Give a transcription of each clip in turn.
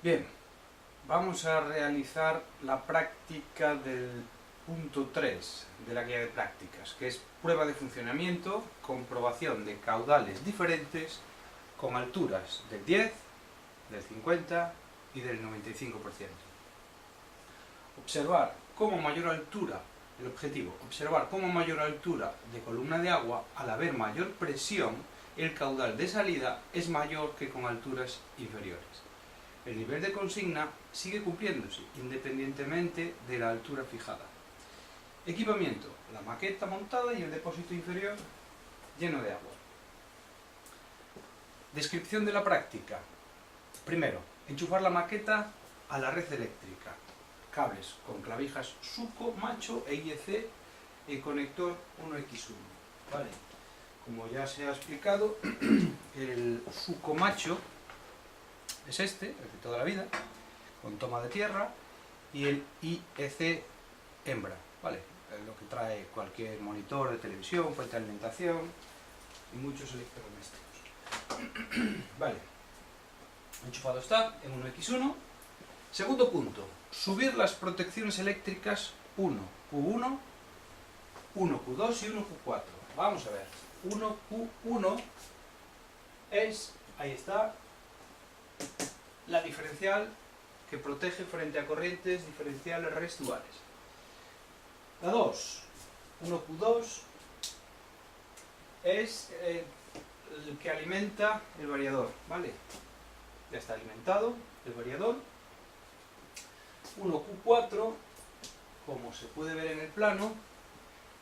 Bien, vamos a realizar la práctica del punto 3 de la guía de prácticas, que es prueba de funcionamiento, comprobación de caudales diferentes con alturas del 10, del 50 y del 95%. Observar cómo mayor altura, el objetivo, observar cómo mayor altura de columna de agua, al haber mayor presión, el caudal de salida es mayor que con alturas inferiores. El nivel de consigna sigue cumpliéndose, independientemente de la altura fijada. Equipamiento: la maqueta montada y el depósito inferior lleno de agua. Descripción de la práctica. Primero, enchufar la maqueta a la red eléctrica. Cables con clavijas Suco, macho e IEC y conector 1X1. ¿Vale? Como ya se ha explicado, el Suco macho es el de toda la vida, con toma de tierra, y el IEC hembra, ¿vale? Es lo que trae cualquier monitor de televisión, fuente de alimentación y muchos electrodomésticos. Vale, enchufado está en 1X1. Segundo punto, subir las protecciones eléctricas 1, Q1, 1Q2 y 1Q4. Vamos a ver, 1Q1 es, ahí está, la diferencial que protege frente a corrientes diferenciales residuales. La 2, 1Q2, es el que alimenta el variador, ¿vale? Ya está alimentado el variador. 1Q4, como se puede ver en el plano,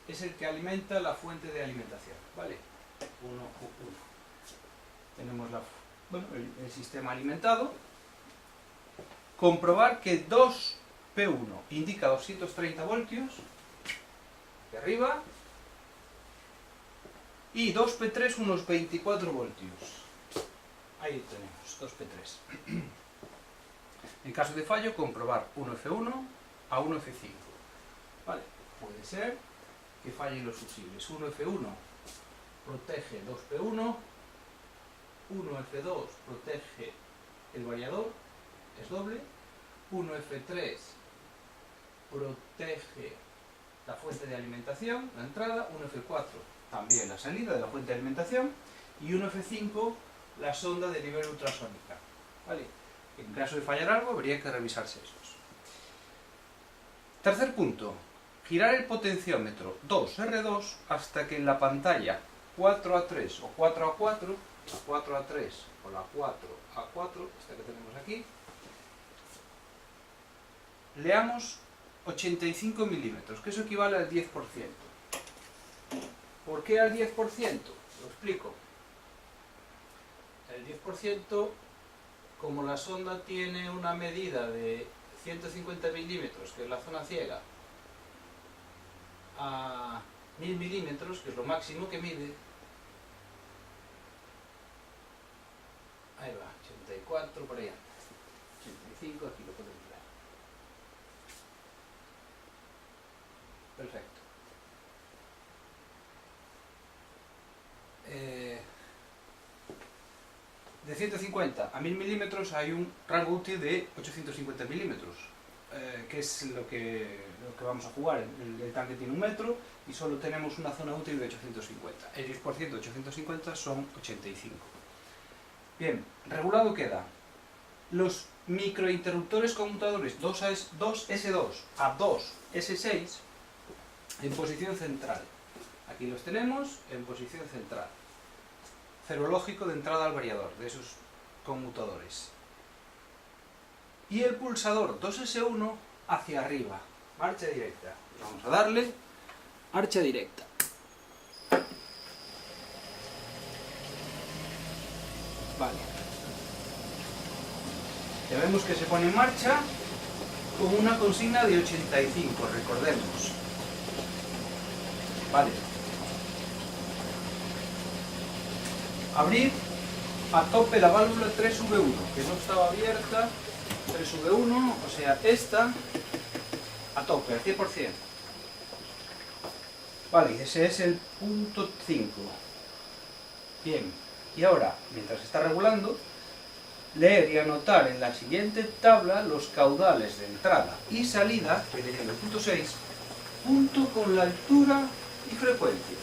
es el que alimenta la fuente de alimentación, ¿vale? 1Q1. Tenemos el sistema alimentado. Comprobar que 2P1 indica 230 voltios de arriba y 2P3 unos 24 voltios. Ahí tenemos 2P3. En caso de fallo, comprobar 1F1 a 1F5. ¿Vale? Puede ser que fallen los fusibles. 1F1 protege 2P1, 1F2 protege el variador, es doble, 1F3 protege la fuente de alimentación, la entrada, 1F4 también la salida de la fuente de alimentación y 1F5 la sonda de nivel ultrasónica. ¿Vale? En caso de fallar algo habría que revisarse esos. Tercer punto, girar el potenciómetro 2R2 hasta que en la pantalla 4A3 o 4A4, la 4A3 o la 4A4, esta que tenemos aquí, leamos 85 milímetros, que eso equivale al 10%. ¿Por qué al 10%? Lo explico. El 10%, como la sonda tiene una medida de 150 milímetros, que es la zona ciega, a 1000 milímetros, que es lo máximo que mide, ahí va, 84, por ahí anda, 85, aquí lo podemos ver. Perfecto. De 150 a 1000 milímetros hay un rango útil de 850 milímetros, que es lo que vamos a jugar. El tanque tiene 1 metro y solo tenemos una zona útil de 850. El 10% de 850 son 85. Bien, regulado queda los microinterruptores conmutadores 2S2 a 2S6 en posición central. Aquí los tenemos en posición central. Cero lógico de entrada al variador de esos conmutadores. Y el pulsador 2S1 hacia arriba, marcha directa. Vamos a darle marcha directa. Vale. Ya vemos que se pone en marcha con una consigna de 85, recordemos. Vale. Abrir a tope la válvula 3V1, que no estaba abierta, 3V1, o sea, esta, a tope, al 100%. Vale, ese es el punto 5. Bien, y ahora, mientras está regulando, leer y anotar en la siguiente tabla los caudales de entrada y salida, que viene en el punto 6, junto con la altura y frecuencias.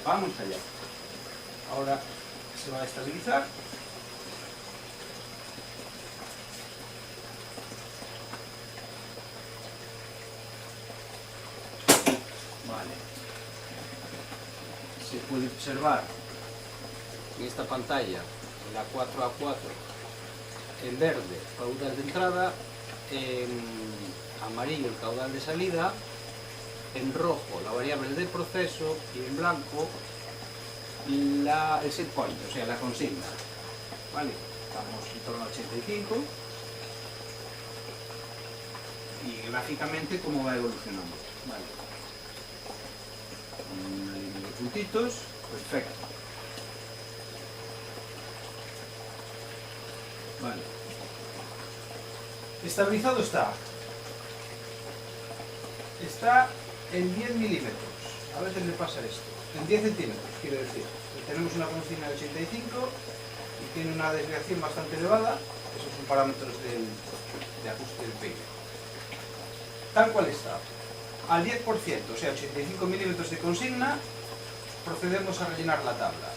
Vamos allá. Ahora se va a estabilizar. Vale. Se puede observar en esta pantalla la 4A4 en verde caudal de entrada, en amarillo el caudal de salida, en rojo la variable de proceso y en blanco el set point, o sea, la consigna. Vale, estamos en torno a 85 y gráficamente cómo va evolucionando. Vale. Una línea de puntitos, perfecto. Vale. Estabilizado está. Está en 10 milímetros. A veces le pasa esto. En 10 centímetros, quiero decir. Tenemos una consigna de 85 y tiene una desviación bastante elevada. Esos son parámetros de ajuste del peine. Tal cual está. Al 10%, o sea, 85 milímetros de consigna, procedemos a rellenar la tabla.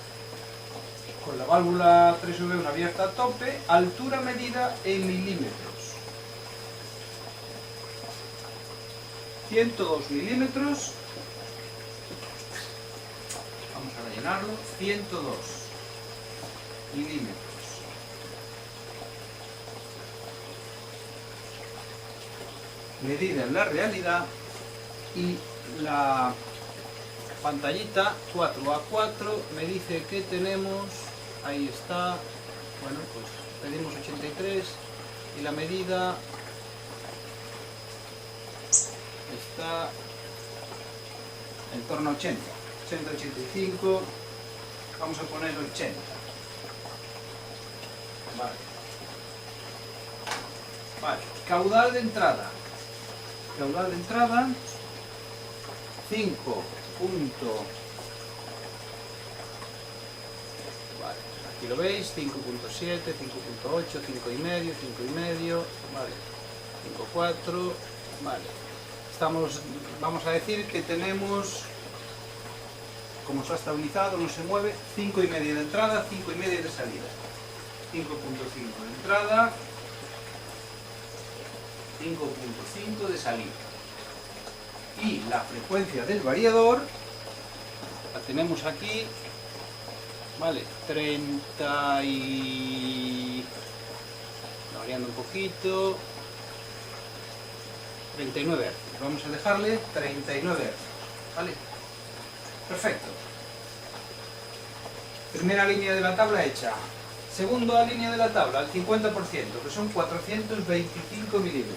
Con la válvula 3V1 abierta a tope, altura medida en milímetros. 102 milímetros. Vamos a rellenarlo. 102 milímetros. Medida en la realidad y la pantallita 4A4 me dice que tenemos, ahí está, bueno, pues pedimos 83 y la medida está en torno a 80, 85, vamos a poner 80. Vale, caudal de entrada. Caudal de entrada 5. Vale, aquí lo veis, 5.7, 5.8, 5,5, 5,5, vale, 5,4, vale. Vamos a decir que tenemos, como está estabilizado, no se mueve, 5,5 de entrada, 5,5 de salida. 5.5 de entrada, 5.5 de salida. Y la frecuencia del variador la tenemos aquí, vale, 30 y... variando un poquito, 39 Hz. Vamos a dejarle 39 Hz, ¿vale? Perfecto. Primera línea de la tabla hecha. Segunda línea de la tabla, al 50%, que son 425 milímetros.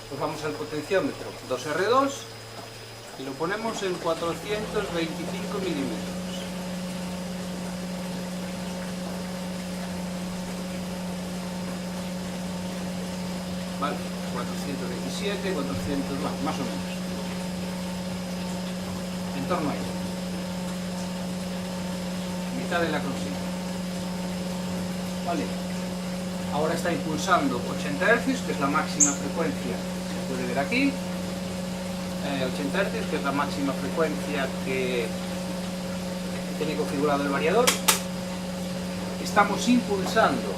Pues vamos al potenciómetro 2R2 y lo ponemos en 425 milímetros. Vale, 427, 400, bueno, más o menos. En torno a ello. Mitad de la consigna. Vale. Ahora está impulsando 80 Hz, que es la máxima frecuencia, se puede ver aquí. 80 Hz, que es la máxima frecuencia que tiene configurado el variador. Estamos impulsando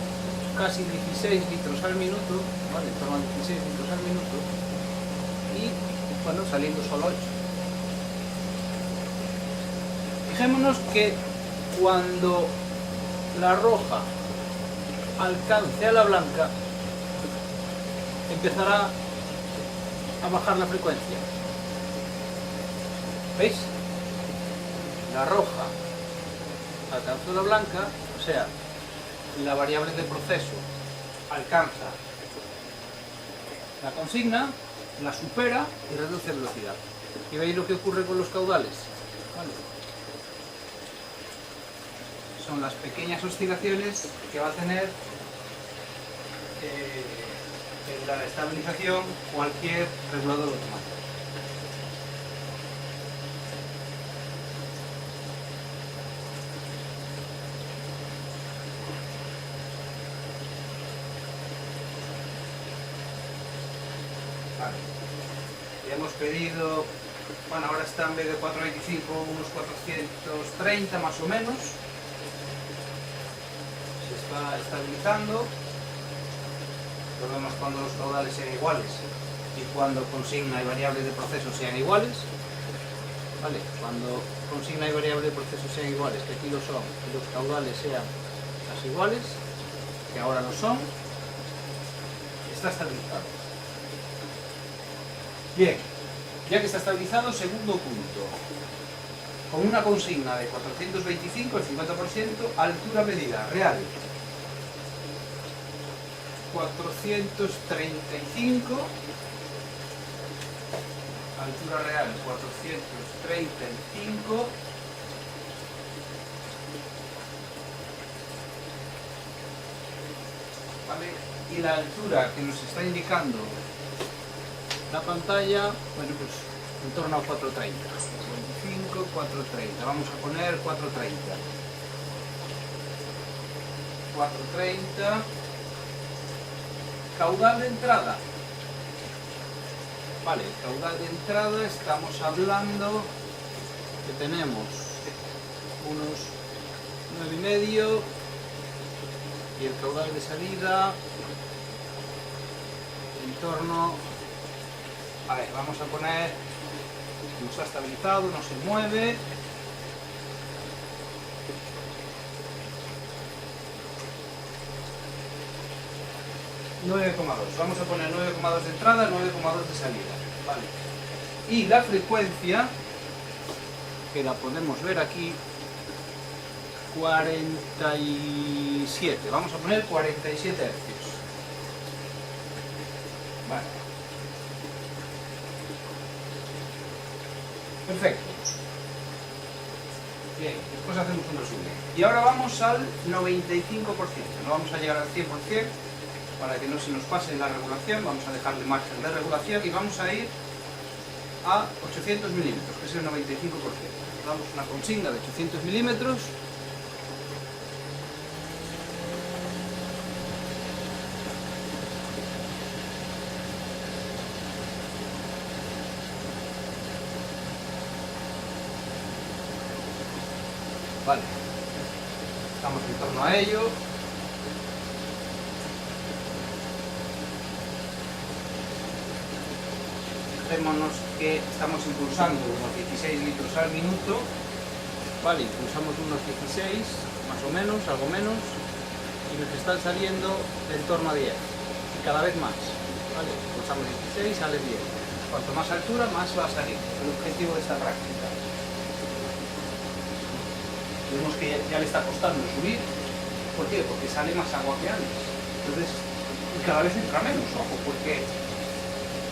casi 16 litros al minuto, ¿vale? En torno a 16 litros al minuto, y bueno, saliendo solo 8. Fijémonos que cuando la roja alcance a la blanca, empezará a bajar la frecuencia. ¿Veis? La roja alcanzó la blanca, o sea, la variable de proceso alcanza la consigna, la supera y reduce velocidad. ¿Y veis lo que ocurre con los caudales? ¿Vale? Son las pequeñas oscilaciones que va a tener en la estabilización cualquier regulador automático. Vale. Y hemos pedido, bueno, ahora está en vez de 425 unos 430 más o menos. Se está estabilizando. Lo vemos cuando los caudales sean iguales y cuando consigna y variable de proceso sean iguales. Vale, cuando consigna y variable de proceso sean iguales, que aquí lo son, y los caudales sean las iguales, que ahora lo son, está estabilizado. Bien, ya que está estabilizado, segundo punto. Con una consigna de 425, el 50%, altura medida real. 435, altura real 435, ¿vale? Y la altura que nos está indicando la pantalla, bueno, pues en torno a 430, 25, 430, vamos a poner 430, 430, caudal de entrada. Vale, el caudal de entrada estamos hablando que tenemos unos 9,5 y el caudal de salida en torno, a ver, vamos a poner, no está estabilizado, no se mueve. Vamos a poner 9,2 de entrada, 9,2 de salida, vale. Y la frecuencia, que la podemos ver aquí, 47, vamos a poner 47 hercios. Vale. Perfecto. Bien, después hacemos un resumen. Y ahora vamos al 95%, no vamos a llegar al 100%, para que no se nos pase la regulación, vamos a dejarle margen de regulación y vamos a ir a 800 milímetros, que es el 95%. Damos una consigna de 800 milímetros. Vale, estamos en torno a ello. Fijémonos que estamos impulsando unos 16 litros al minuto, vale, impulsamos unos 16, más o menos, algo menos, y nos están saliendo en torno a 10, y cada vez más, vale, impulsamos 16, sale 10, cuanto más altura, más va a salir, el objetivo de esta práctica. Vemos que ya le está costando subir, ¿por qué? Porque sale más agua que antes, entonces, y cada vez entra menos, ojo, porque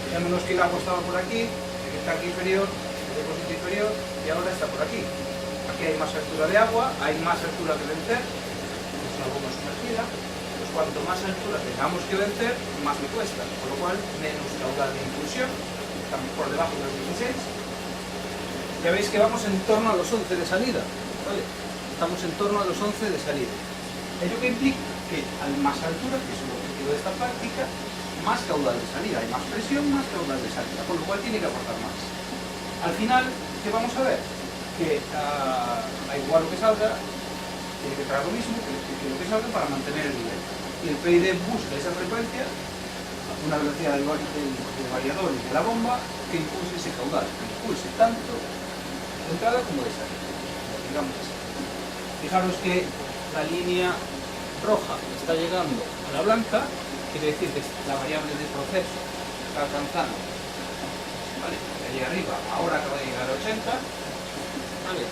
fijémonos que el agua estaba por aquí, que está aquí inferior, el depósito inferior, y ahora está por aquí. Aquí hay más altura de agua, hay más altura que vencer, es una bomba sumergida, pues cuanto más altura tengamos que vencer, más me cuesta, con lo cual menos caudal de impulsión, estamos por debajo de los 16. Ya veis que vamos en torno a los 11 de salida, ¿vale? Estamos en torno a los 11 de salida. Ello que implica que a más altura, que es el objetivo de esta práctica, más caudal de salida, hay más presión, más caudal de salida, con lo cual tiene que aportar más. Al final, ¿qué vamos a ver? Que da igual lo que salga, tiene que traer lo mismo que lo que salga para mantener el nivel. Y el PID busca esa frecuencia, una velocidad del variador y de la bomba, que impulse ese caudal, que impulse tanto de entrada como de salida. Digamos así. Fijaros que la línea roja está llegando a la blanca, quiere decir que la variable de proceso está alcanzando, ¿vale? De allí arriba, ahora acaba de llegar a 80, ¿vale?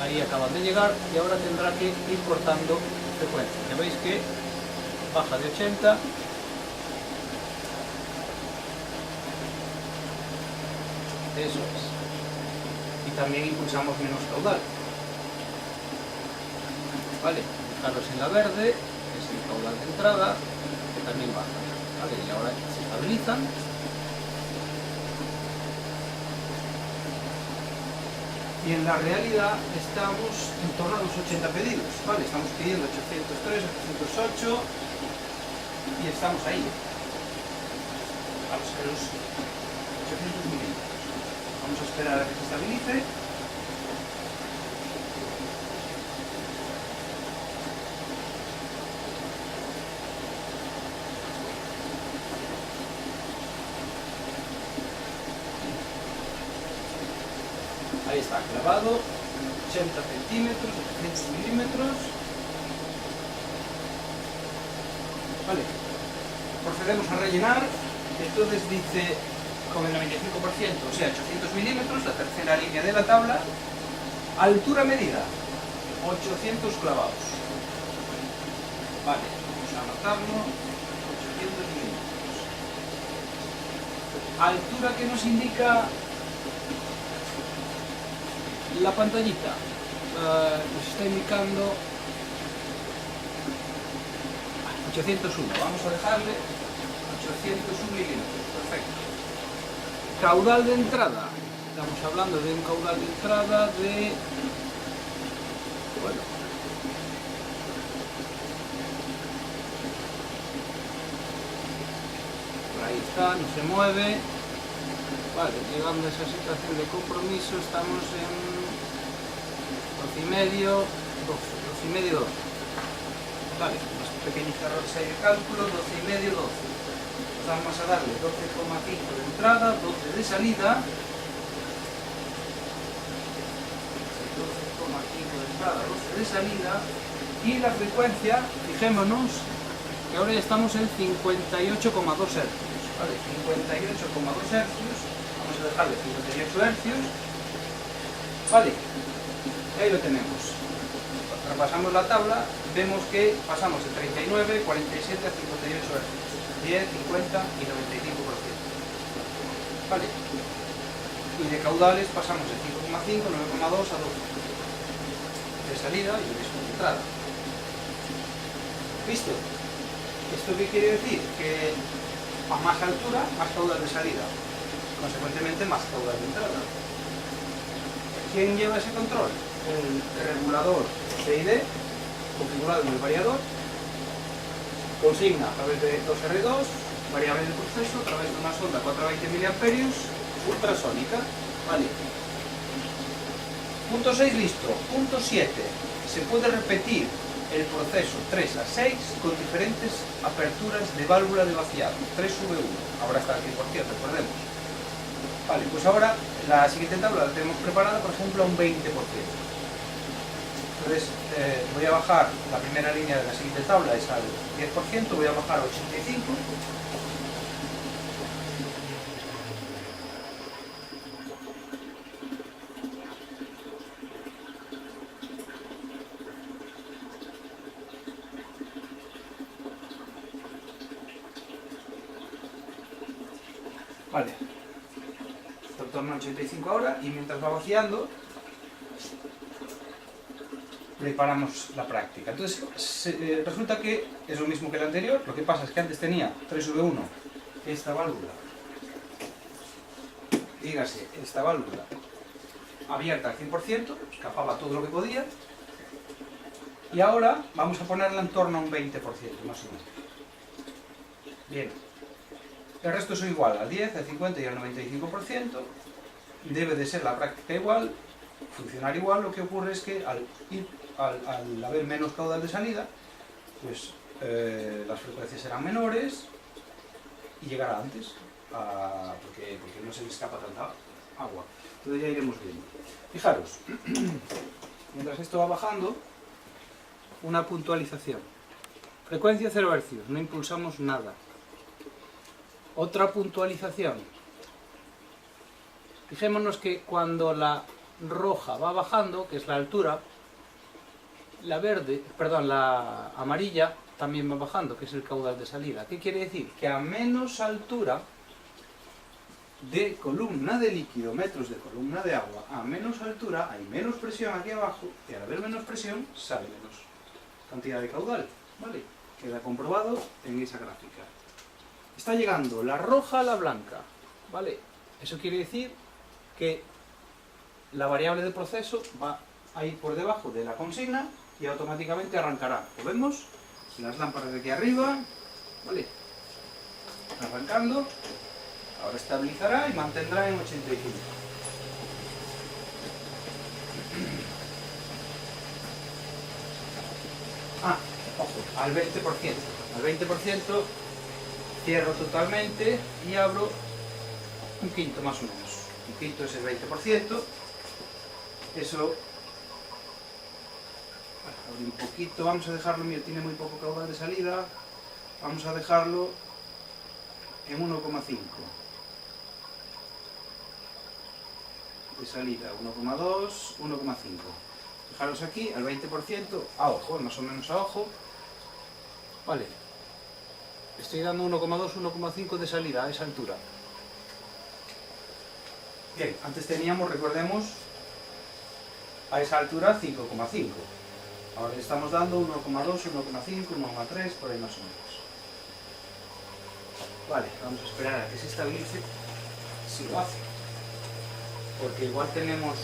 Ahí acaban de llegar y ahora tendrá que ir cortando frecuencia. Ya veis que baja de 80, eso es, y también impulsamos menos caudal, ¿vale? Fijaros en la verde, que es el caudal de entrada, también baja, ¿vale? Y ahora se estabilizan. Y en la realidad estamos en torno a los 80 pedidos, ¿vale? Estamos pidiendo 803, 808 y estamos ahí. Vamos a ver 800 milímetros. Vamos a esperar a que se estabilice. Ahí está, clavado, 80 centímetros, 800 milímetros. Vale, procedemos a rellenar. Entonces dice con el 95%, o sea, 800 milímetros, la tercera línea de la tabla. Altura medida, 800 clavados. Vale, vamos a anotarlo, 800 milímetros. Altura que nos indica la pantallita, nos está indicando 801, vamos a dejarle 801 milímetros, perfecto. Caudal de entrada, estamos hablando de un caudal de entrada de, bueno, por ahí está, no se mueve. Vale, llegando a esa situación de compromiso, estamos en 12,5, 12. Vale, unos pequeños errores ahí de cálculo, 12,5, 12. Vamos a darle 12,5 de entrada, 12 de salida. 12,5 de entrada, 12 de salida. Y la frecuencia, fijémonos, que ahora ya estamos en 58,2 Hz. Vale, 58,2 Hz. Vamos a dejarle 58 Hz. Vale, ahí lo tenemos. Repasamos la tabla, vemos que pasamos de 39, 47 a 58 Hz. 10, 50 y 95%. Vale. Y de caudales pasamos de 5,5, 9,2 a 12. De salida y de entrada. ¿Listo? ¿Esto qué quiere decir? Que a más altura, más caudal de salida. Consecuentemente, más caudal de entrada. ¿Quién lleva ese control? El regulador CID, configurado en el variador. Consigna a través de 2R2, variable de proceso, a través de una sonda 420 mA, ultrasónica. Vale. Punto 6 listo. Punto 7. Se puede repetir el proceso 3 a 6 con diferentes aperturas de válvula de vaciado. 3V1. Ahora está al 100%, recordemos. Vale, pues ahora la siguiente tabla la tenemos preparada, por ejemplo, a un 20%. Entonces voy a bajar, la primera línea de la siguiente tabla es al 10%, voy a bajar a 85%. Vale, está en torno a 85 ahora y mientras va vaciando preparamos la práctica. Entonces resulta que es lo mismo que el anterior, lo que pasa es que antes tenía 3V1, esta válvula, dígase, esta válvula abierta al 100%, escapaba todo lo que podía, y ahora vamos a ponerla en torno a un 20% más o menos. Bien, el resto es igual al 10, al 50 y al 95%, debe de ser la práctica igual, funcionar igual. Lo que ocurre es que al haber menos caudal de salida, pues las frecuencias serán menores y llegará antes, porque no se le escapa tanta agua. Entonces ya iremos viendo. Fijaros, mientras esto va bajando, una puntualización. Frecuencia 0 Hz, no impulsamos nada. Otra puntualización. Fijémonos que cuando la roja va bajando, que es la altura, la amarilla también va bajando, que es el caudal de salida. ¿Qué quiere decir? Que a menos altura de columna de líquido, metros de columna de agua, a menos altura hay menos presión aquí abajo, y al haber menos presión sale menos cantidad de caudal. ¿Vale? Queda comprobado en esa gráfica. Está llegando la roja a la blanca. ¿Vale? Eso quiere decir que la variable de proceso va a ir por debajo de la consigna y automáticamente arrancará. Lo vemos en las lámparas de aquí arriba, ¿vale? Arrancando, Ahora estabilizará y mantendrá en 85. Ah, ojo, al 20%. Al 20% cierro totalmente y abro un quinto más o menos. Un quinto es el 20%. Eso, abrí un poquito, vamos a dejarlo, mira, tiene muy poco caudal de salida. Vamos a dejarlo en 1,5. De salida 1,2, 1,5. Dejaros aquí al 20%, a ojo, más o menos a ojo. Vale. Estoy dando 1,2, 1,5 de salida a esa altura. Bien, antes teníamos, recordemos, a esa altura 5,5. Ahora le estamos dando 1,2, 1,5, 1,3, por ahí más o menos. Vale, vamos a esperar a que se estabilice, si lo hace. Porque igual tenemos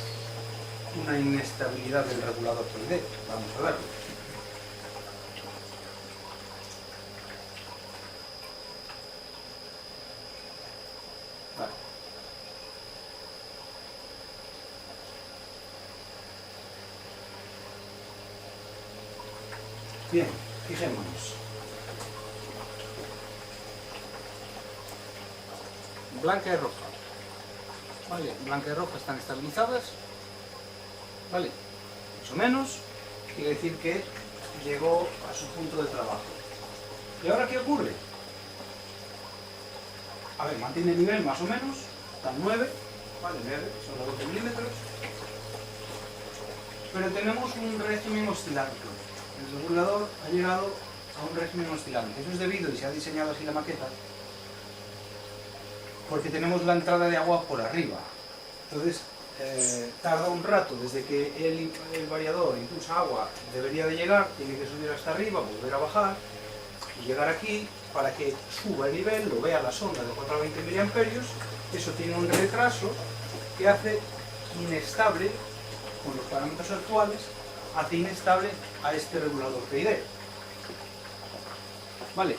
una inestabilidad del regulador 3D. Vamos a verlo. Vale. Bien, fijémonos. Blanca y roja. Vale, blanca y roja están estabilizadas. Vale, más o menos. Quiere decir que llegó a su punto de trabajo. ¿Y ahora qué ocurre? A ver, mantiene el nivel más o menos. Están 9. Vale, 9, son los 12 milímetros. Pero tenemos un régimen oscilante. El regulador ha llegado a un régimen oscilante. Eso es debido, y se ha diseñado así la maqueta, porque tenemos la entrada de agua por arriba. Entonces, tarda un rato desde que el variador impulsa agua, debería de llegar, tiene que subir hasta arriba, volver a bajar y llegar aquí para que suba el nivel, lo vea la sonda de 4 a 20 mA. Eso tiene un retraso que hace inestable, con los parámetros actuales, hace inestable a este regulador PID. Vale,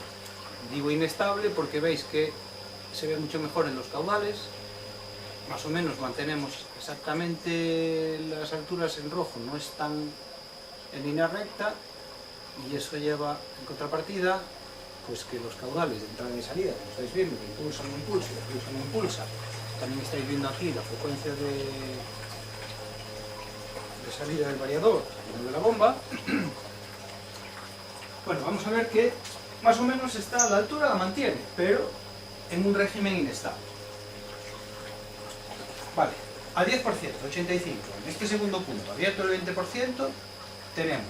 digo inestable porque veis que se ve mucho mejor en los caudales, más o menos mantenemos exactamente las alturas en rojo, no están en línea recta, y eso lleva en contrapartida pues que los caudales de entrada y salida, como estáis viendo, que impulsan o impulsa, impulsan o impulsa, también estáis viendo aquí la frecuencia de salida del variador y no de la bomba. Bueno, vamos a ver que más o menos está a la altura, la mantiene, pero en un régimen inestable. Vale, a 10%, 85. En este segundo punto, abierto el 20%, tenemos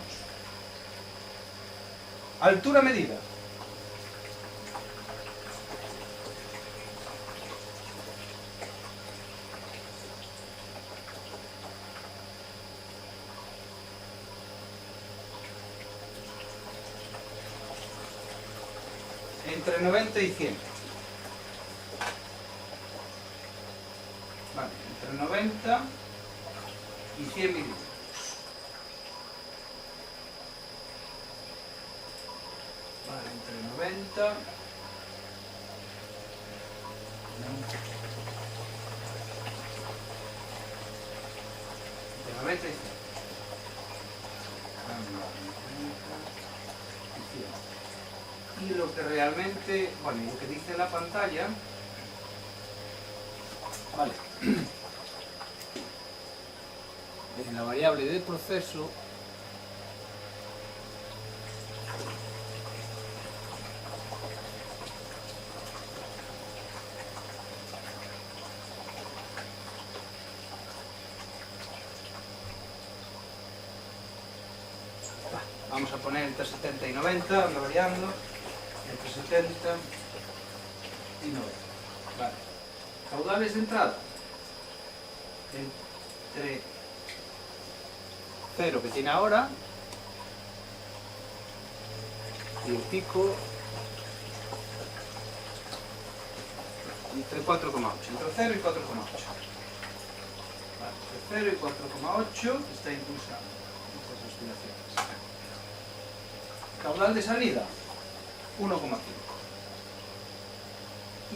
altura medida. Entre 90 y 100. Vale, entre 90 y 100 milímetros. Vale, entre 90 y 100. Y lo que realmente, bueno, lo que dice la pantalla, vale, en la variable de proceso vamos a poner entre 70 y 90, ando variando, entre 70 y 90. Vale. Caudales de entrada. Entre 0 que tiene ahora y el pico entre 4,8. Entre 0 y 4,8. Vale, entre 0 y 4,8 está impulsando estas oscilaciones. Caudal de salida, 1,5.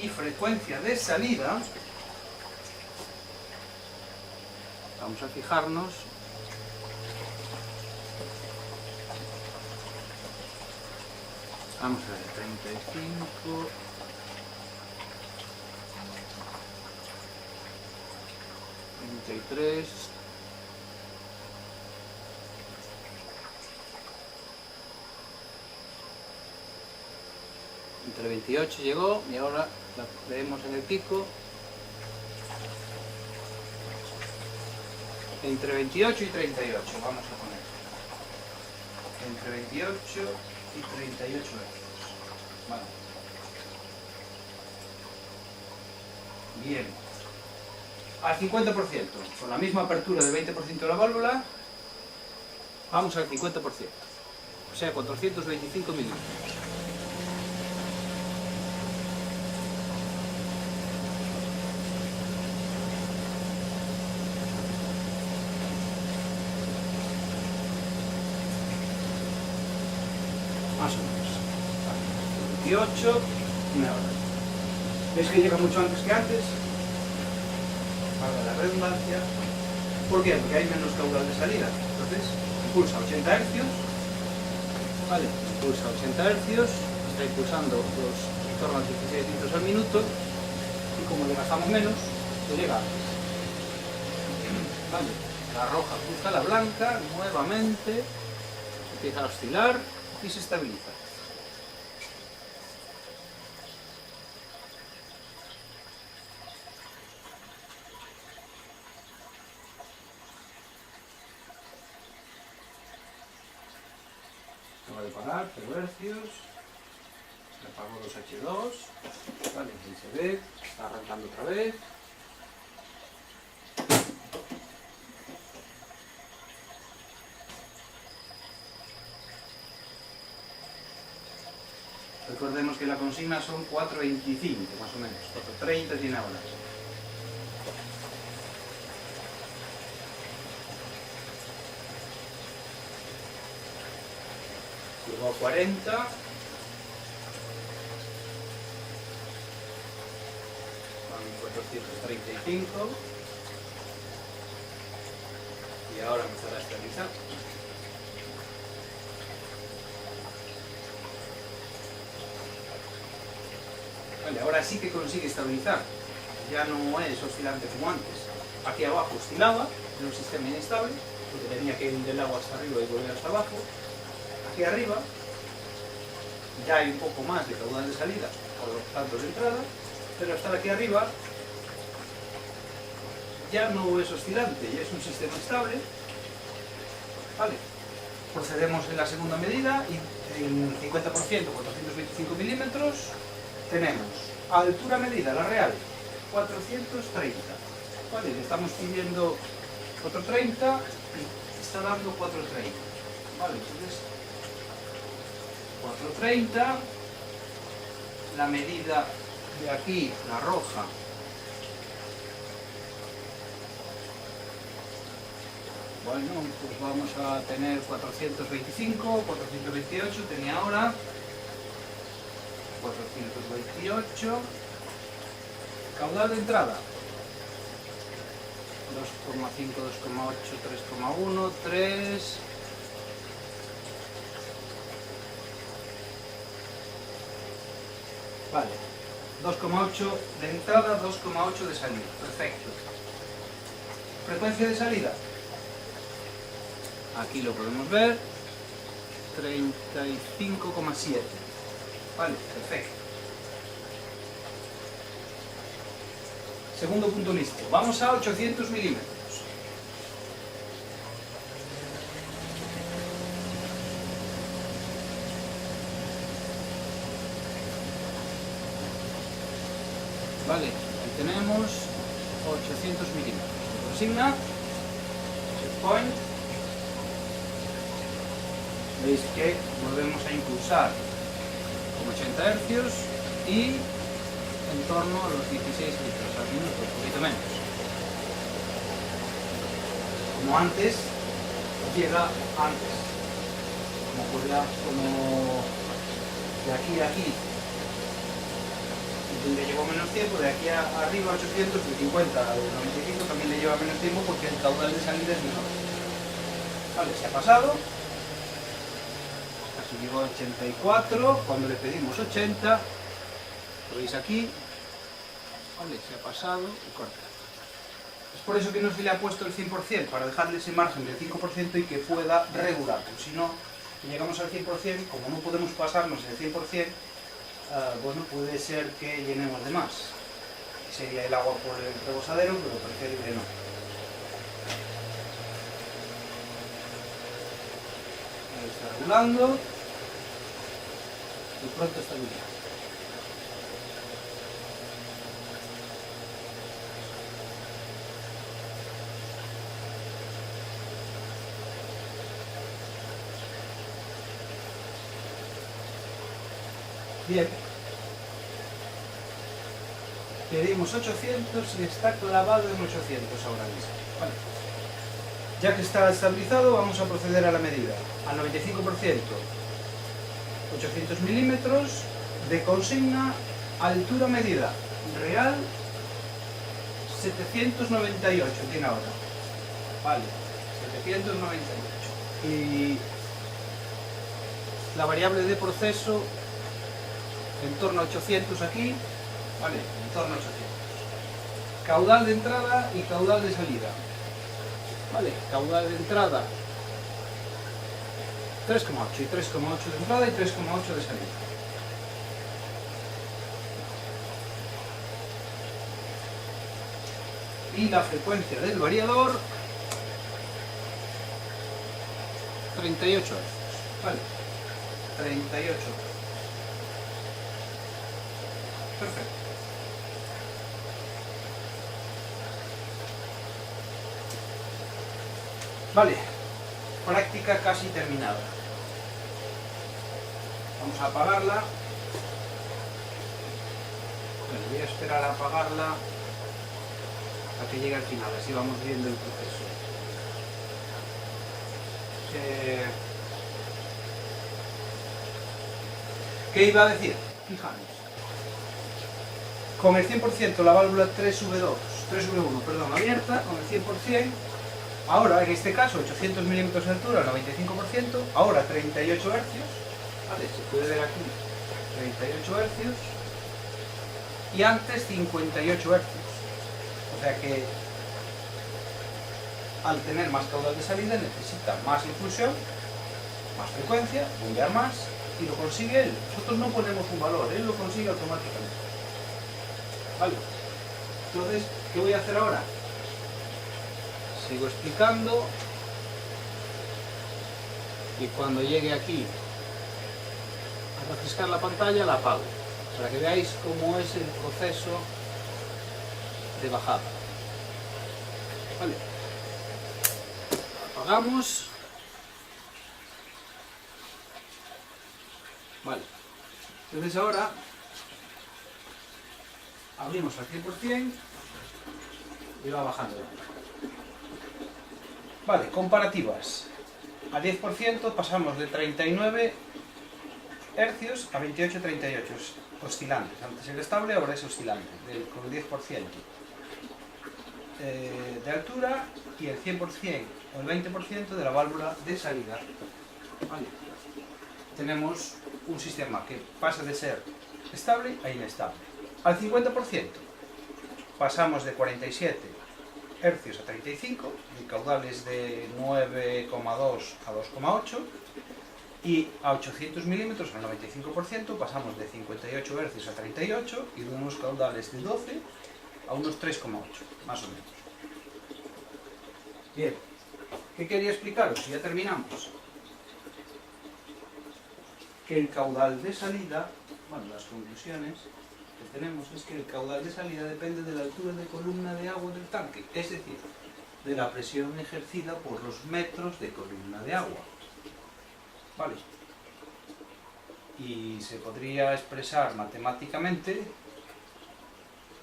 y frecuencia de salida, vamos a fijarnos. Vamos a ver, 35, 33, entre 28 llegó y ahora la leemos en el pico. Entre 28 y 38 vamos a poner. Entre 28 y 38 hercios. Vale. Bien. Al 50%, con la misma apertura del 20% de la válvula, vamos al 50%. O sea, 425 milímetros. Más o menos. 28, una hora. ¿Veis que llega mucho antes que antes? Para la redundancia. ¿Por qué? Porque hay menos caudal de salida. Entonces, impulsa 80 Hz. Vale, impulsa 80 Hz. Está impulsando los en torno a 16 litros al minuto. Y como le gastamos menos, pues llega antes. Vale, la roja cruza la blanca nuevamente. Empieza a oscilar y se estabiliza. Acaba de parar, 0 hercios. Le apago los H2. Vale, aquí se ve, está arrancando otra vez. Recordemos que la consigna son 4.25 más o menos, 4.30 tiene ahora. Llegó a 40. Van 435. Y ahora empezará a estabilizar. Vale, ahora sí que consigue estabilizar, ya no es oscilante como antes. Aquí abajo oscilaba, era un sistema inestable, porque tenía que ir del agua hasta arriba y volver hasta abajo. Aquí arriba ya hay un poco más de caudal de salida, por lo tanto de entrada, pero estar aquí arriba ya no es oscilante, ya es un sistema estable. Vale, procedemos en la segunda medida y en 50%, 425 milímetros. Tenemos altura medida, la real, 430. Vale, le estamos pidiendo 430 y está dando 430. Vale, entonces 430, la medida de aquí, la roja, bueno, pues vamos a tener 425, 428, tenía ahora 428, caudal de entrada 2,5, 2,8, 3,1, 3, vale, 2,8 de entrada, 2,8 de salida, perfecto. Frecuencia de salida, aquí lo podemos ver, 35,7. Vale, perfecto. Segundo punto listo. Vamos a 800 milímetros. Vale, aquí tenemos 800 milímetros. Consigna, checkpoint. Veis que volvemos a impulsar 80 hercios y en torno a los 16 litros al minuto, un poquito menos. Como antes, llega antes. Como de aquí a aquí le llevó menos tiempo, de aquí arriba 800, de 50 al 95 también le lleva menos tiempo porque el caudal de salida es menor. Vale, se ha pasado, casi llegó a 84, cuando le pedimos 80, lo veis aquí, vale, se ha pasado y corta. Es por eso que no se le ha puesto el 100%, para dejarle ese margen del 5% y que pueda regular, si no, si llegamos al 100%, como no podemos pasarnos el 100%, bueno, puede ser que llenemos de más. Sería el agua por el rebosadero, pero preferible no. Ahí está regulando y pronto está bien. Bien, pedimos 800 y está clavado en 800 ahora mismo. Vale. Ya que está estabilizado, vamos a proceder a la medida. Al 95%, 800 milímetros, de consigna, altura medida, real, 798 tiene ahora. Vale, 798. Y la variable de proceso en torno a 800 aquí, vale, en torno a 800. Caudal de entrada y caudal de salida. Vale, caudal de entrada 3,8 y 3,8 de entrada y 3,8 de salida. Y la frecuencia del variador 38 Hz. Vale, 38 Hz. Perfecto. Vale, práctica casi terminada. Vamos a apagarla. Bueno, voy a esperar a apagarla a que llegue al final, así vamos viendo el proceso. ¿Qué iba a decir? Fijaros. Con el 100% la válvula 3V1 abierta, con el 100%, ahora en este caso 800 milímetros de altura, 95%, ahora 38 Hz, ¿vale? Se puede ver aquí 38 Hz y antes 58 Hz. O sea que al tener más caudal de salida necesita más infusión, más frecuencia, bombear más y lo consigue él. Nosotros no ponemos un valor, él lo consigue automáticamente. Vale, entonces, ¿qué voy a hacer ahora? Sigo explicando y cuando llegue aquí a refrescar la pantalla la apago para que veáis cómo es el proceso de bajada. Vale, apagamos. Vale, entonces ahora abrimos al 100% y va bajando. Vale, comparativas. A 10% pasamos de 39 Hz a 28-38, oscilantes. Antes era estable, ahora es oscilante, con el 10% de altura y el 100% o el 20% de la válvula de salida. Vale. Tenemos un sistema que pasa de ser estable a inestable. Al 50% pasamos de 47 Hz a 35, el caudal es de 9,2 a 2,8 y a 800 milímetros al 95% pasamos de 58 Hz a 38 y de unos caudales de 12 a unos 3,8, más o menos. Bien, ¿qué quería explicaros? Ya terminamos. Que el caudal de salida, bueno, las conclusiones que tenemos es que el caudal de salida depende de la altura de columna de agua del tanque, es decir, de la presión ejercida por los metros de columna de agua. ¿Vale? Y se podría expresar matemáticamente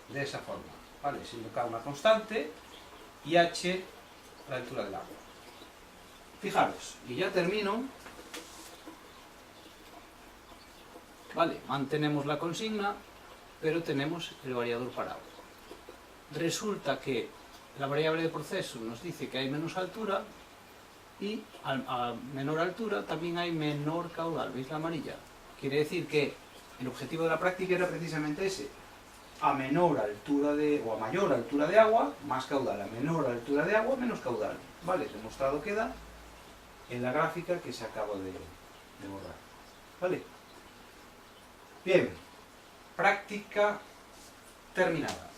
de esa forma, ¿vale? Siendo K una constante y H la altura del agua. Fijaros, y ya termino. Vale, mantenemos la consigna, pero tenemos el variador para agua. Resulta que la variable de proceso nos dice que hay menos altura y a menor altura también hay menor caudal. ¿Veis la amarilla? Quiere decir que el objetivo de la práctica era precisamente ese. A menor altura o a mayor altura de agua, más caudal. A menor altura de agua, menos caudal. ¿Vale? Demostrado queda en la gráfica que se acaba de borrar. ¿Vale? Bien. Práctica terminada.